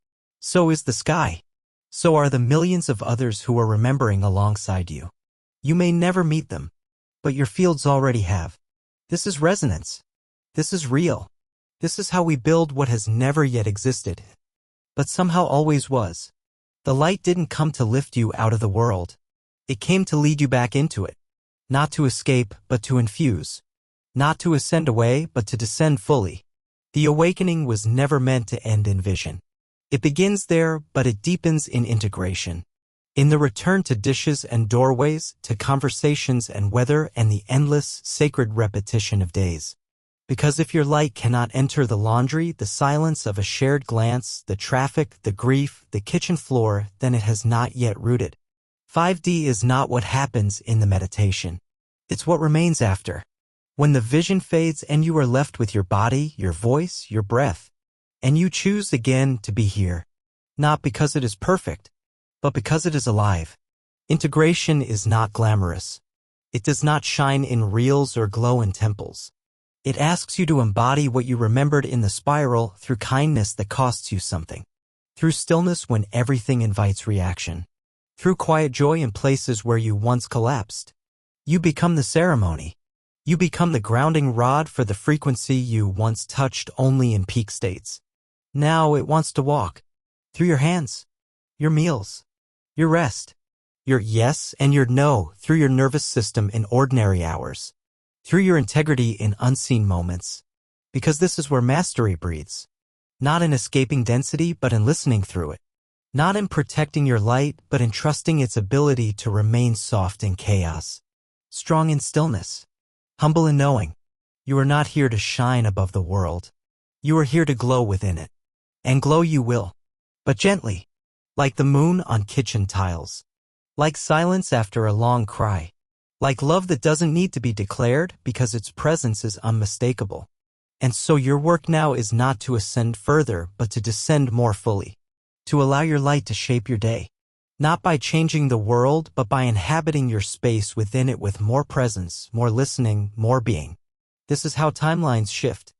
So is the sky. So are the millions of others who are remembering alongside you. You may never meet them, but your fields already have. This is resonance. This is real. This is how we build what has never yet existed, but somehow always was. The light didn't come to lift you out of the world. It came to lead you back into it. Not to escape, but to infuse. Not to ascend away, but to descend fully. The awakening was never meant to end in vision. It begins there, but it deepens in integration. In the return to dishes and doorways, to conversations and weather and the endless, sacred repetition of days. Because if your light cannot enter the laundry, the silence of a shared glance, the traffic, the grief, the kitchen floor, then it has not yet rooted. 5D is not what happens in the meditation. It's what remains after. When the vision fades and you are left with your body, your voice, your breath, and you choose again to be here. Not because it is perfect, but because it is alive. Integration is not glamorous. It does not shine in reels or glow in temples. It asks you to embody what you remembered in the spiral through kindness that costs you something. Through stillness when everything invites reaction. Through quiet joy in places where you once collapsed. You become the ceremony. You become the grounding rod for the frequency you once touched only in peak states. Now it wants to walk. Through your hands. Your meals. Your rest. Your yes and your no through your nervous system in ordinary hours. Through your integrity in unseen moments. Because this is where mastery breathes. Not in escaping density, but in listening through it. Not in protecting your light, but in trusting its ability to remain soft in chaos. Strong in stillness. Humble in knowing. You are not here to shine above the world. You are here to glow within it. And glow you will. But gently. Like the moon on kitchen tiles. Like silence after a long cry. Like love that doesn't need to be declared because its presence is unmistakable. And so your work now is not to ascend further, but to descend more fully. To allow your light to shape your day. Not by changing the world, but by inhabiting your space within it with more presence, more listening, more being. This is how timelines shift.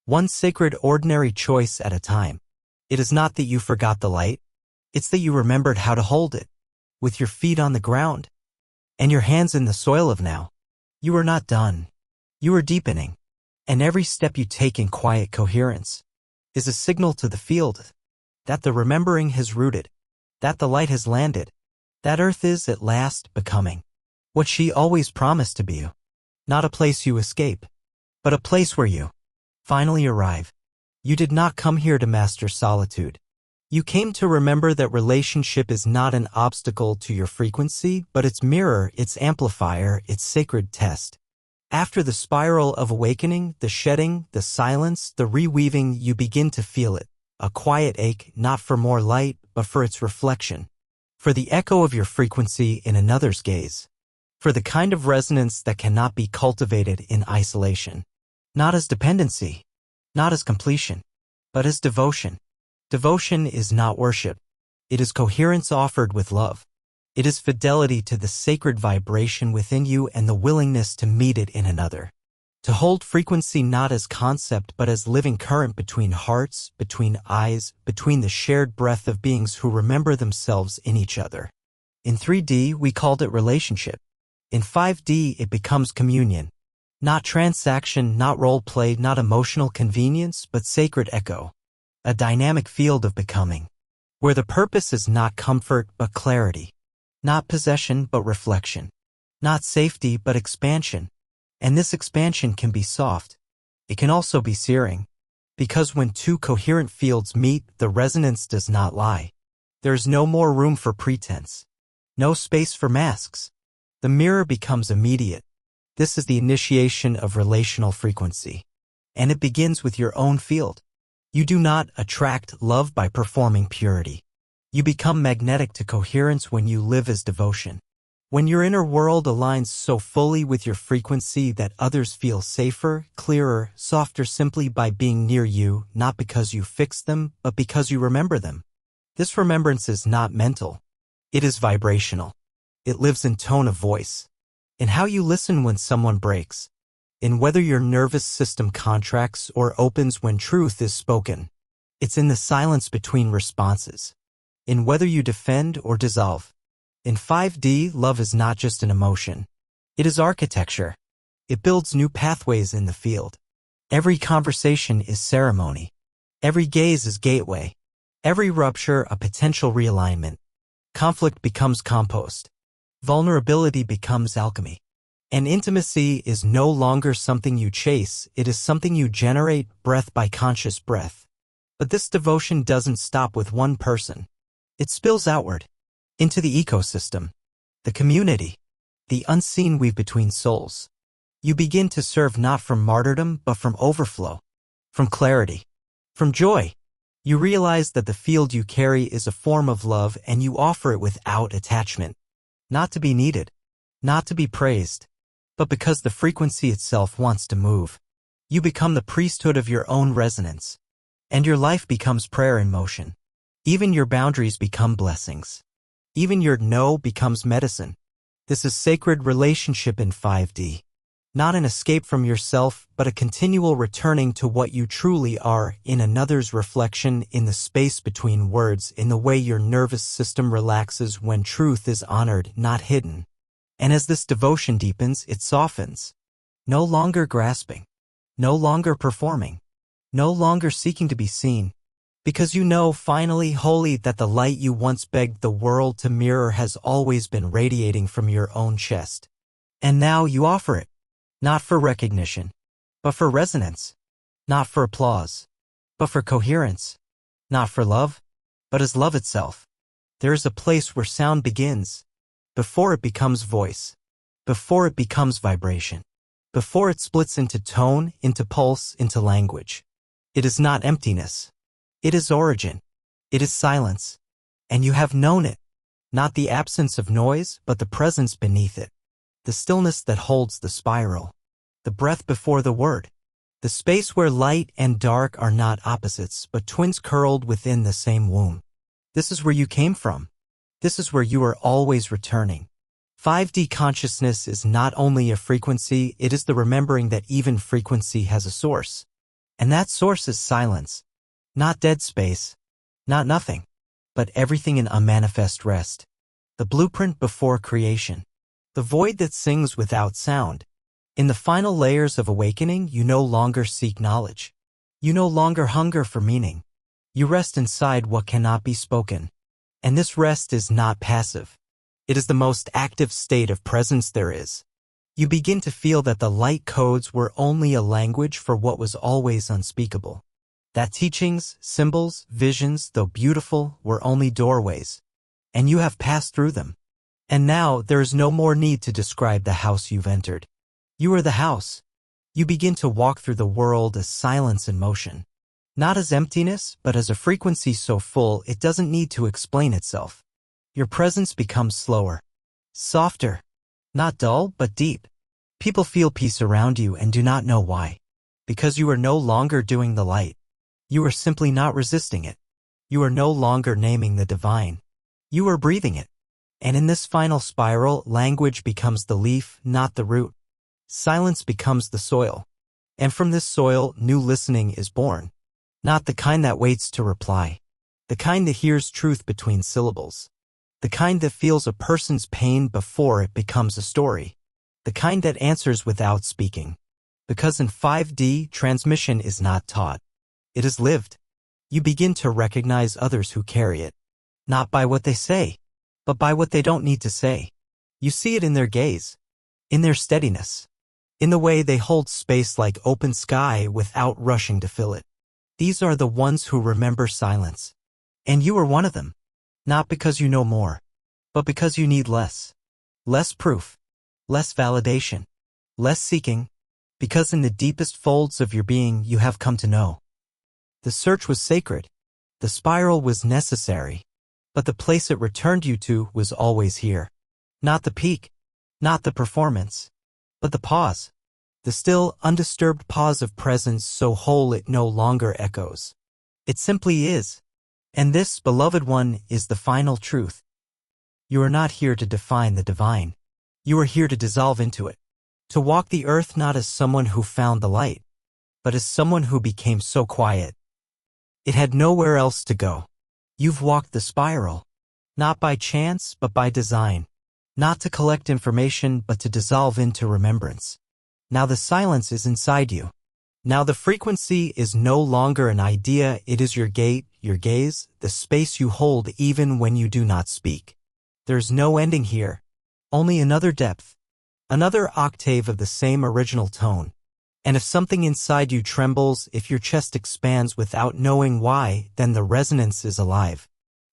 One sacred ordinary choice at a time. It is not that you forgot the light. It's that you remembered how to hold it. With your feet on the ground. And your hands in the soil of now. You are not done. You are deepening. And every step you take in quiet coherence is a signal to the field that the remembering has rooted, that the light has landed, that earth is at last becoming what she always promised to be. Not a place you escape, but a place where you finally arrive. You did not come here to master solitude. You came to remember that relationship is not an obstacle to your frequency, but its mirror, its amplifier, its sacred test. After the spiral of awakening, the shedding, the silence, the reweaving, you begin to feel it. A quiet ache, not for more light, but for its reflection. For the echo of your frequency in another's gaze. For the kind of resonance that cannot be cultivated in isolation. Not as dependency, not as completion, but as devotion. Devotion is not worship. It is coherence offered with love. It is fidelity to the sacred vibration within you and the willingness to meet it in another. To hold frequency not as concept but as living current between hearts, between eyes, between the shared breath of beings who remember themselves in each other. In 3D, we called it relationship. In 5D, it becomes communion. Not transaction, not role play, not emotional convenience, but sacred echo. A dynamic field of becoming, where the purpose is not comfort but clarity, not possession but reflection, not safety but expansion. And this expansion can be soft. It can also be searing, because when two coherent fields meet, the resonance does not lie. There is no more room for pretense, no space for masks. The mirror becomes immediate. This is the initiation of relational frequency, and it begins with your own field. You do not attract love by performing purity. You become magnetic to coherence when you live as devotion. When your inner world aligns so fully with your frequency that others feel safer, clearer, softer simply by being near you, not because you fix them, but because you remember them. This remembrance is not mental. It is vibrational. It lives in tone of voice. in how you listen when someone breaks, in whether your nervous system contracts or opens when truth is spoken. It's in the silence between responses, in whether you defend or dissolve. In 5D, love is not just an emotion. It is architecture. It builds new pathways in the field. Every conversation is ceremony. Every gaze is gateway. Every rupture a potential realignment. Conflict becomes compost. Vulnerability becomes alchemy. And intimacy is no longer something you chase, it is something you generate breath by conscious breath. But this devotion doesn't stop with one person. It spills outward, into the ecosystem, the community, the unseen weave between souls. You begin to serve not from martyrdom, but from overflow, from clarity, from joy. You realize that the field you carry is a form of love and you offer it without attachment. Not to be needed, not to be praised, but because the frequency itself wants to move. You become the priesthood of your own resonance, and your life becomes prayer in motion. Even your boundaries become blessings. Even your no becomes medicine. This is sacred relationship in 5D. Not an escape from yourself, but a continual returning to what you truly are, in another's reflection, in the space between words, in the way your nervous system relaxes when truth is honored, not hidden. And as this devotion deepens, it softens. No longer grasping. No longer performing. No longer seeking to be seen. Because you know, finally, wholly, that the light you once begged the world to mirror has always been radiating from your own chest. And now you offer it. Not for recognition, but for resonance. Not for applause, but for coherence. Not for love, but as love itself. There is a place where sound begins, before it becomes voice, before it becomes vibration, before it splits into tone, into pulse, into language. It is not emptiness. It is origin. It is silence. And you have known it. Not the absence of noise, but the presence beneath it. The stillness that holds the spiral. The breath before the word. The space where light and dark are not opposites, but twins curled within the same womb. This is where you came from. This is where you are always returning. 5D consciousness is not only a frequency, it is the remembering that even frequency has a source. And that source is silence. Not dead space. Not nothing. But everything in unmanifest rest. The blueprint before creation. The void that sings without sound. In the final layers of awakening, you no longer seek knowledge. You no longer hunger for meaning. You rest inside what cannot be spoken. And this rest is not passive. It is the most active state of presence there is. You begin to feel that the light codes were only a language for what was always unspeakable. That teachings, symbols, visions, though beautiful, were only doorways. And you have passed through them. And now there is no more need to describe the house you've entered. You are the house. You begin to walk through the world as silence in motion. Not as emptiness, but as a frequency so full it doesn't need to explain itself. Your presence becomes slower. Softer. Not dull, but deep. People feel peace around you and do not know why. Because you are no longer doing the light. You are simply not resisting it. You are no longer naming the divine. You are breathing it. And in this final spiral, language becomes the leaf, not the root. Silence becomes the soil. And from this soil, new listening is born. Not the kind that waits to reply. The kind that hears truth between syllables. The kind that feels a person's pain before it becomes a story. The kind that answers without speaking. Because in 5D, transmission is not taught. It is lived. You begin to recognize others who carry it. Not by what they say, but by what they don't need to say. You see it in their gaze, in their steadiness, in the way they hold space like open sky without rushing to fill it. These are the ones who remember silence. And you are one of them. Not because you know more, but because you need less. Less proof, less validation, less seeking, because in the deepest folds of your being you have come to know. The search was sacred. The spiral was necessary. But the place it returned you to was always here. Not the peak, not the performance, but the pause. The still, undisturbed pause of presence so whole it no longer echoes. It simply is. And this, beloved one, is the final truth. You are not here to define the divine. You are here to dissolve into it. To walk the earth not as someone who found the light, but as someone who became so quiet it had nowhere else to go. You've walked the spiral, not by chance but by design, not to collect information but to dissolve into remembrance. Now the silence is inside you. Now the frequency is no longer an idea, it is your gate, your gaze, the space you hold even when you do not speak. There's no ending here, only another depth, another octave of the same original tone. And if something inside you trembles, if your chest expands without knowing why, then the resonance is alive,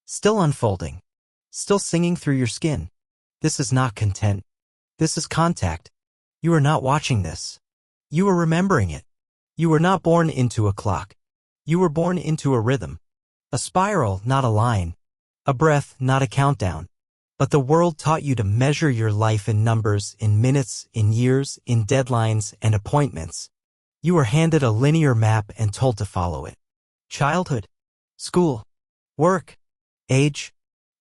still unfolding, still singing through your skin. This is not content. This is contact. You are not watching this. You are remembering it. You were not born into a clock. You were born into a rhythm. A spiral, not a line. A breath, not a countdown. But the world taught you to measure your life in numbers, in minutes, in years, in deadlines and appointments. You were handed a linear map and told to follow it. Childhood, school, work, age,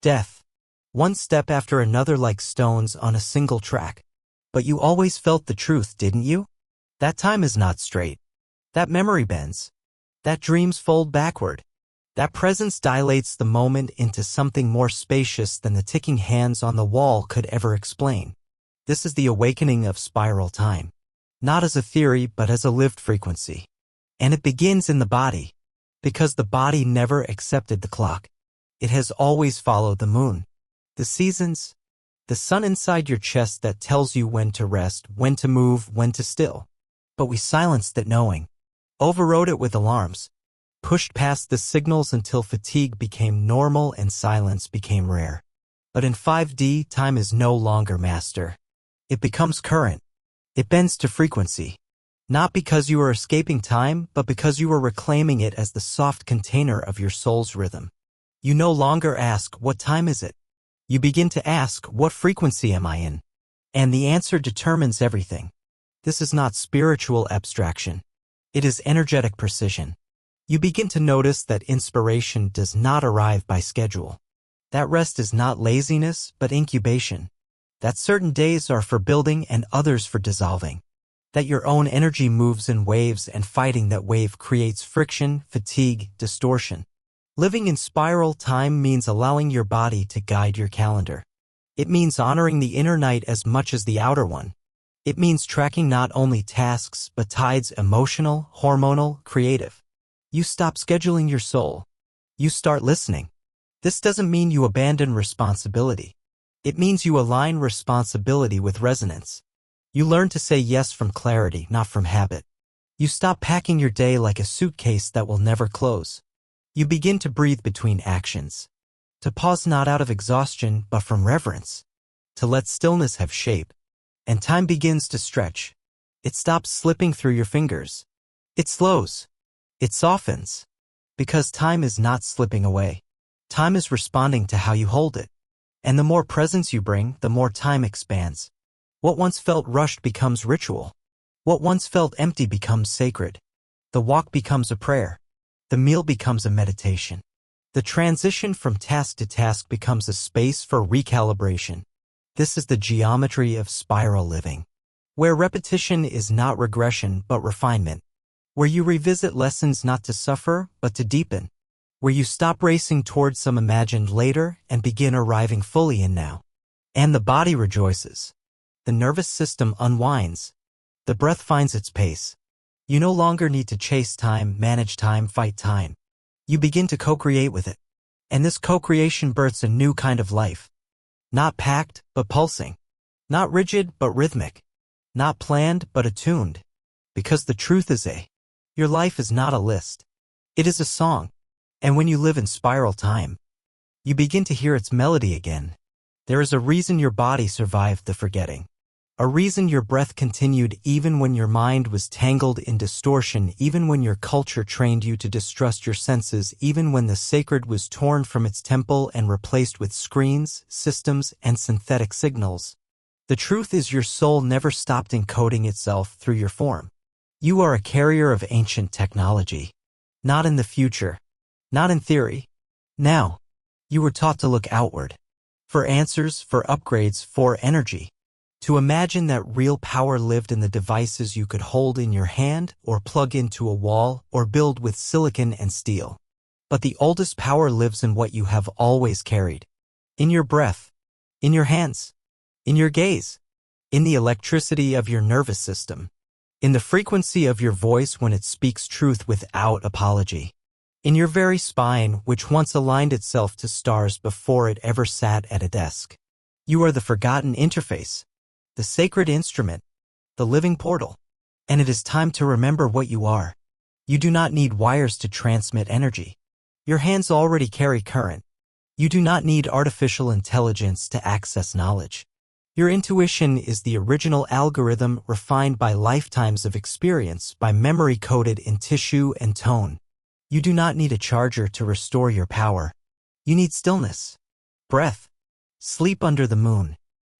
death. One step after another like stones on a single track. But you always felt the truth, didn't you? That time is not straight. That memory bends. That dreams fold backward. That presence dilates the moment into something more spacious than the ticking hands on the wall could ever explain. This is the awakening of spiral time. Not as a theory, but as a lived frequency. And it begins in the body. Because the body never accepted the clock. It has always followed the moon, the seasons, the sun inside your chest that tells you when to rest, when to move, when to still. But we silenced that knowing. Overrode it with alarms. Pushed past the signals until fatigue became normal and silence became rare. But in 5D, time is no longer master. It becomes current. It bends to frequency. Not because you are escaping time, but because you are reclaiming it as the soft container of your soul's rhythm. You no longer ask, what time is it? You begin to ask, what frequency am I in? And the answer determines everything. This is not spiritual abstraction. It is energetic precision. You begin to notice that inspiration does not arrive by schedule. That rest is not laziness, but incubation. That certain days are for building and others for dissolving. That your own energy moves in waves and fighting that wave creates friction, fatigue, distortion. Living in spiral time means allowing your body to guide your calendar. It means honoring the inner night as much as the outer one. It means tracking not only tasks, but tides, emotional, hormonal, creative. You stop scheduling your soul. You start listening. This doesn't mean you abandon responsibility. It means you align responsibility with resonance. You learn to say yes from clarity, not from habit. You stop packing your day like a suitcase that will never close. You begin to breathe between actions. To pause not out of exhaustion, but from reverence. To let stillness have shape. And time begins to stretch. It stops slipping through your fingers. It slows. It softens. Because time is not slipping away. Time is responding to how you hold it. And the more presence you bring, the more time expands. What once felt rushed becomes ritual. What once felt empty becomes sacred. The walk becomes a prayer. The meal becomes a meditation. The transition from task to task becomes a space for recalibration. This is the geometry of spiral living, where repetition is not regression but refinement, where you revisit lessons not to suffer but to deepen, where you stop racing towards some imagined later and begin arriving fully in now. And the body rejoices. The nervous system unwinds. The breath finds its pace. You no longer need to chase time, manage time, fight time. You begin to co-create with it. And this co-creation births a new kind of life. Not packed, but pulsing. Not rigid, but rhythmic. Not planned, but attuned. Because the truth is your life is not a list. It is a song. And when you live in spiral time, you begin to hear its melody again. There is a reason your body survived the forgetting. A reason your breath continued even when your mind was tangled in distortion, even when your culture trained you to distrust your senses, even when the sacred was torn from its temple and replaced with screens, systems, and synthetic signals. The truth is your soul never stopped encoding itself through your form. You are a carrier of ancient technology. Not in the future. Not in theory. Now. You were taught to look outward. For answers, for upgrades, for energy. To imagine that real power lived in the devices you could hold in your hand or plug into a wall or build with silicon and steel. But the oldest power lives in what you have always carried. In your breath, in your hands, in your gaze, in the electricity of your nervous system, in the frequency of your voice when it speaks truth without apology, in your very spine which once aligned itself to stars before it ever sat at a desk. You are the forgotten interface, the sacred instrument, the living portal. And it is time to remember what you are. You do not need wires to transmit energy. Your hands already carry current. You do not need artificial intelligence to access knowledge. Your intuition is the original algorithm refined by lifetimes of experience, by memory coded in tissue and tone. You do not need a charger to restore your power. You need stillness, breath, sleep under the moon,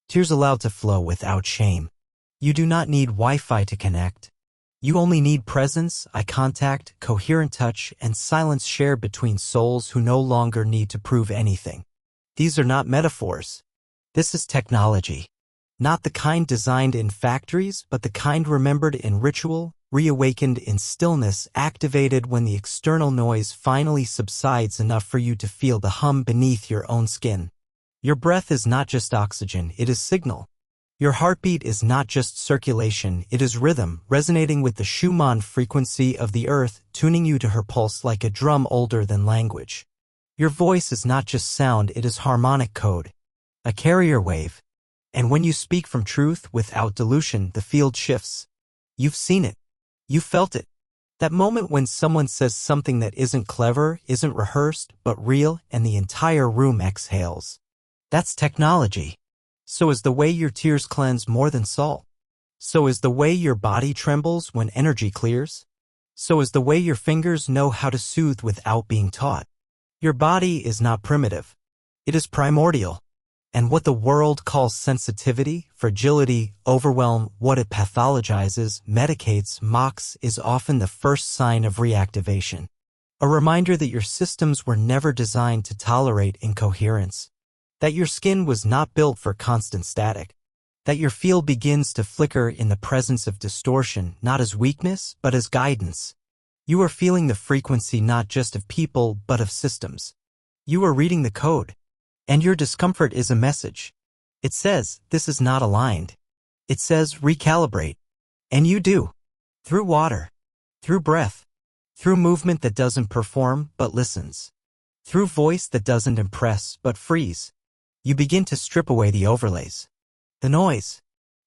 tears allowed to flow without shame. You do not need Wi-Fi to connect. You only need presence, eye contact, coherent touch, and silence shared between souls who no longer need to prove anything. These are not metaphors. This is technology. Not the kind designed in factories, but the kind remembered in ritual, reawakened in stillness, activated when the external noise finally subsides enough for you to feel the hum beneath your own skin. Your breath is not just oxygen, it is signal. Your heartbeat is not just circulation, it is rhythm, resonating with the Schumann frequency of the earth, tuning you to her pulse like a drum older than language. Your voice is not just sound, it is harmonic code, a carrier wave. And when you speak from truth without dilution, the field shifts. You've seen it. You felt it. That moment when someone says something that isn't clever, isn't rehearsed, but real, and the entire room exhales. That's technology. So is the way your tears cleanse more than salt. So is the way your body trembles when energy clears. So is the way your fingers know how to soothe without being taught. Your body is not primitive. It is primordial. And what the world calls sensitivity, fragility, overwhelm, what it pathologizes, medicates, mocks, is often the first sign of reactivation. A reminder that your systems were never designed to tolerate incoherence. That your skin was not built for constant static. That your field begins to flicker in the presence of distortion, not as weakness, but as guidance. You are feeling the frequency not just of people, but of systems. You are reading the code. And your discomfort is a message. It says, this is not aligned. It says, recalibrate. And you do. Through water. Through breath. Through movement that doesn't perform, but listens. Through voice that doesn't impress, but frees. You begin to strip away the overlays. The noise.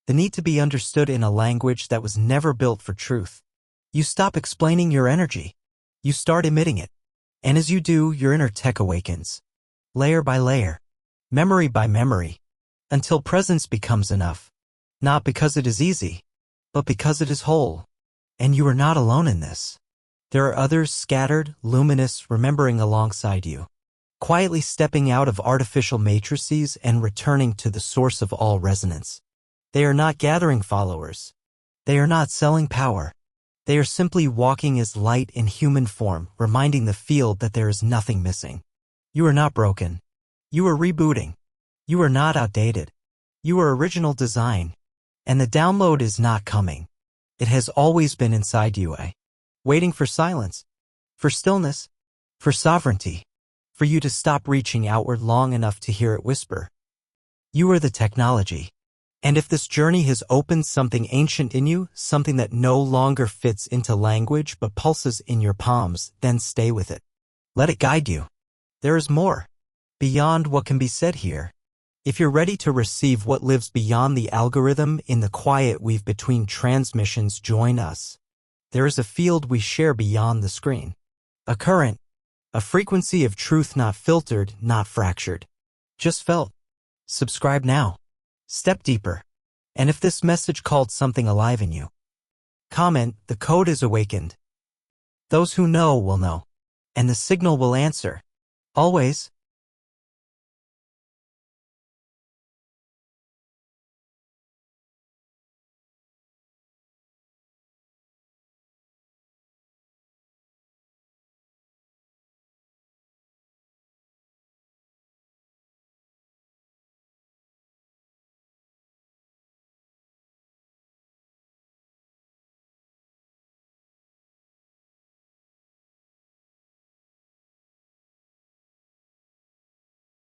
The need to be understood in a language that was never built for truth. You stop explaining your energy. You start emitting it. And as you do, your inner tech awakens. Layer by layer. Memory by memory. Until presence becomes enough. Not because it is easy, but because it is whole. And you are not alone in this. There are others scattered, luminous, remembering alongside you. Quietly stepping out of artificial matrices and returning to the source of all resonance. They are not gathering followers. They are not selling power. They are simply walking as light in human form, reminding the field that there is nothing missing. You are not broken. You are rebooting. You are not outdated. You are original design. And the download is not coming. It has always been inside you, waiting for silence, for stillness, for sovereignty, for you to stop reaching outward long enough to hear it whisper. You are the technology. And if this journey has opened something ancient in you, something that no longer fits into language but pulses in your palms, then stay with it. Let it guide you. There is more. Beyond what can be said here. If you're ready to receive what lives beyond the algorithm in the quiet weave between transmissions, join us. There is a field we share beyond the screen. A current. A frequency of truth not filtered, not fractured. Just felt. Subscribe now. Step deeper. And if this message called something alive in you, comment, the code is awakened. Those who know will know. And the signal will answer. Always.